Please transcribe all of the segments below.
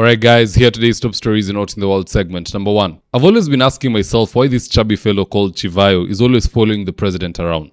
Alright guys, here are today's top stories in Out in the World segment. Number 1. I've always been asking myself why this chubby fellow called Chivayo is always following the president around.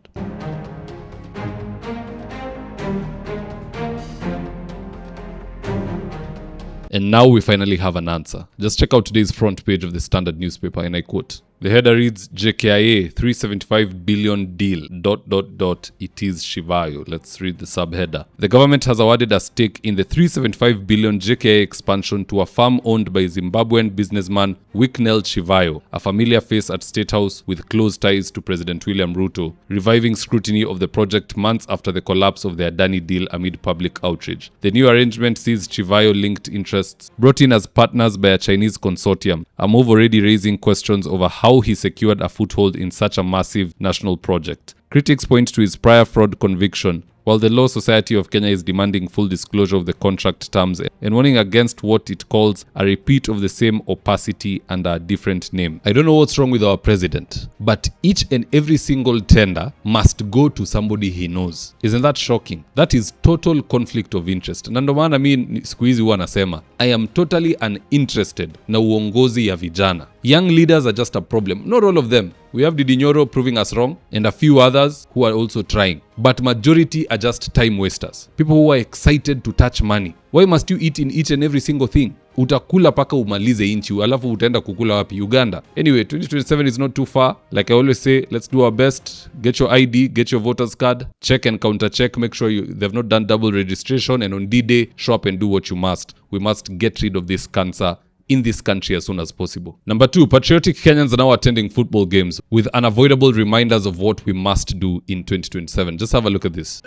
And now we finally have an answer. Just check out today's front page of the Standard newspaper and I quote, the header reads, Jkia 375 billion deal, ... it is Chivayo. Let's read the subheader. The government has awarded a stake in the 375 billion Jkia expansion to a farm owned by Zimbabwean businessman Wicknell Chivayo, a familiar face at State House with close ties to President William Ruto, reviving scrutiny of the project months after the collapse of the Adani deal amid public outrage. The new arrangement sees Chivayo-linked interests brought in as partners by a Chinese consortium, a move already raising questions over how he secured a foothold in such a massive national project. Critics point to his prior fraud conviction, while the Law Society of Kenya is demanding full disclosure of the contract terms and warning against what it calls a repeat of the same opacity under a different name. I don't know what's wrong with our president, but each and every single tender must go to somebody he knows. Isn't that shocking? That is total conflict of interest. Na ndo maana siku hizi huwa nasema, I am totally uninterested na uongozi ya vijana. Young leaders are just a problem. Not all of them. We have Didi Nyoro proving us wrong and a few others who are also trying. But majority are just time wasters. People who are excited to touch money. Why must you eat in each and every single thing? Utakula paka umalize inchi, alafu utaenda kukula wapi? Uganda. Anyway, 2027 is not too far. Like I always say, let's do our best. Get your ID, get your voter's card, check and counter check, make sure they've not done double registration, and on D-Day, show up and do what you must. We must get rid of this cancer in this country as soon as possible. Number 2, patriotic Kenyans are now attending football games with unavoidable reminders of what we must do in 2027. Just have a look at this.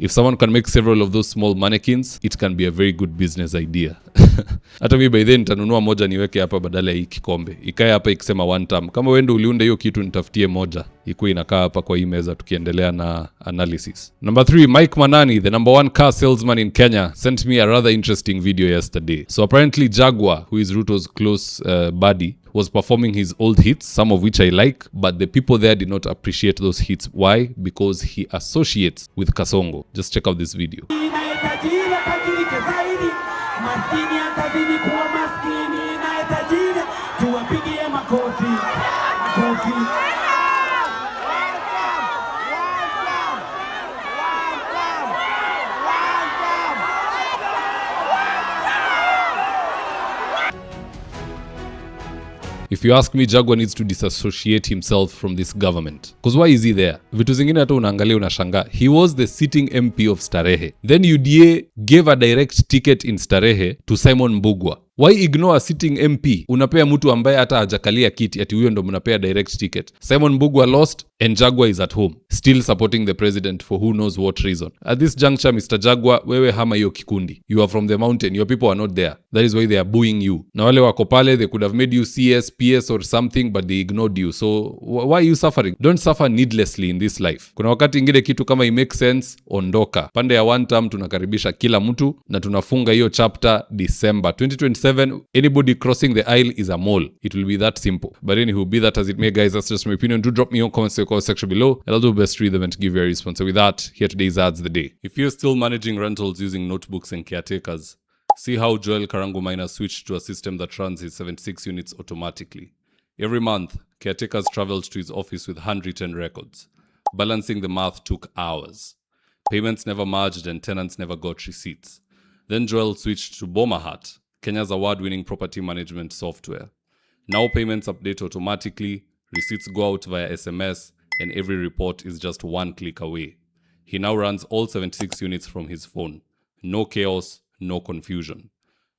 If someone can make several of those small mannequins, it can be a very good business idea. Hata mimi by then nitanunua moja niweke hapa badala ya hii kikombe. Ikae hapa ikisema one time. Kama wewe ndio uliunda hiyo kitu nitafutie moja. Ikuwe inakaa hapa kwa hii meza tukiendelea na analysis. Number 3, Mike Manani, the number 1 car salesman in Kenya, sent me a rather interesting video yesterday. So apparently Jaguar, who is Ruto's close buddy, was performing his old hits, some of which I like, but the people there did not appreciate those hits. Why? Because he associates with Kasongo. Just check out this video. If you ask me, Jaguar needs to disassociate himself from this government. Because why is he there? Vitu zingine hata unaangalia unashanga. He was the sitting MP of Starehe. Then UDA gave a direct ticket in Starehe to Simon Mbugua. Why ignore a sitting MP? Unapea mtu ambaye hata hajakalia kiti ati huyo ndo mnapea direct ticket. Simon Mbugua lost and Jaguar is at home, still supporting the president for who knows what reason. At this juncture, Mr. Jaguar, wewe hama hiyo kikundi. You are from the mountain. Your people are not there. That is why they are booing you. Na wale wako pale, they could have made you CS, PS or something, but they ignored you. So why are you suffering? Don't suffer needlessly in this life. Kuna wakati ingine kitu kama it makes sense, ondoka. Pande ya one term tunakaribisha kila mtu na tunafunga hiyo chapter December 2027. Anybody crossing the aisle is a mole. It will be that simple. But anywho, be that as it may, guys, that's just my opinion. Do drop me your comments in the comment section below, and I'll do my best to read them and to give you a response. So with that, here today's ads the day. If you're still managing rentals using notebooks and caretakers, see how Joel Karango Miner switched to a system that runs his 76 units automatically. Every month, caretakers traveled to his office with handwritten records. Balancing the math took hours. Payments never merged and tenants never got receipts. Then Joel switched to Bomahat, Kenya's award-winning property management software. Now payments update automatically, receipts go out via SMS, and every report is just one click away. He now runs all 76 units from his phone. No chaos, no confusion.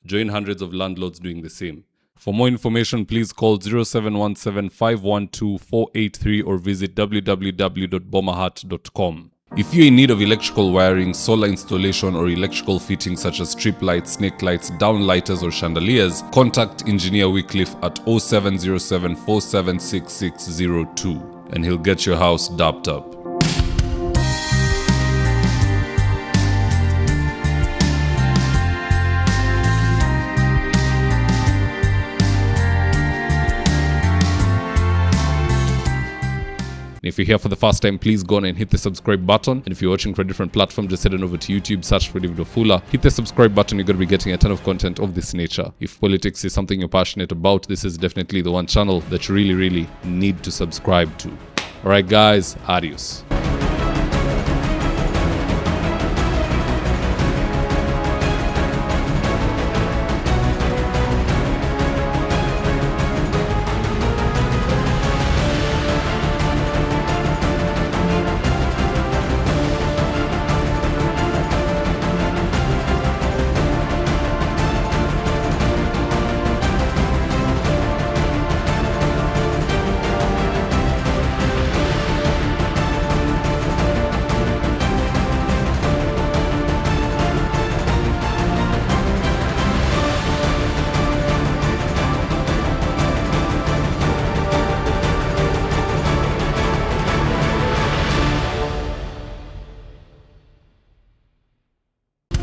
Join hundreds of landlords doing the same. For more information, please call 0717-512-483 or visit www.bomahat.com. If you're in need of electrical wiring, solar installation, or electrical fittings such as strip lights, snake lights, downlighters, or chandeliers, contact Engineer Wycliffe at 0707 476602 and he'll get your house dapped up. And if you're here for the first time, please go on and hit the subscribe button. And if you're watching for a different platform, just head on over to YouTube, search for David Wafula, hit the subscribe button. You're going to be getting a ton of content of this nature. If politics is something you're passionate about, this is definitely the one channel that you really need to subscribe to. Alright guys, adios.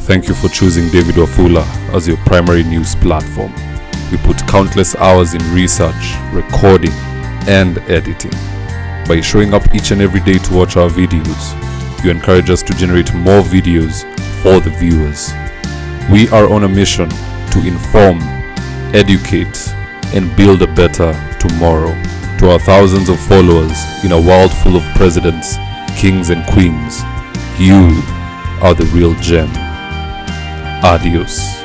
Thank you for choosing David Wafula as your primary news platform. We put countless hours in research, recording, and editing. By showing up each and every day to watch our videos, you encourage us to generate more videos for the viewers. We are on a mission to inform, educate, and build a better tomorrow. To our thousands of followers in a world full of presidents, kings, and queens, you are the real gem. Adios.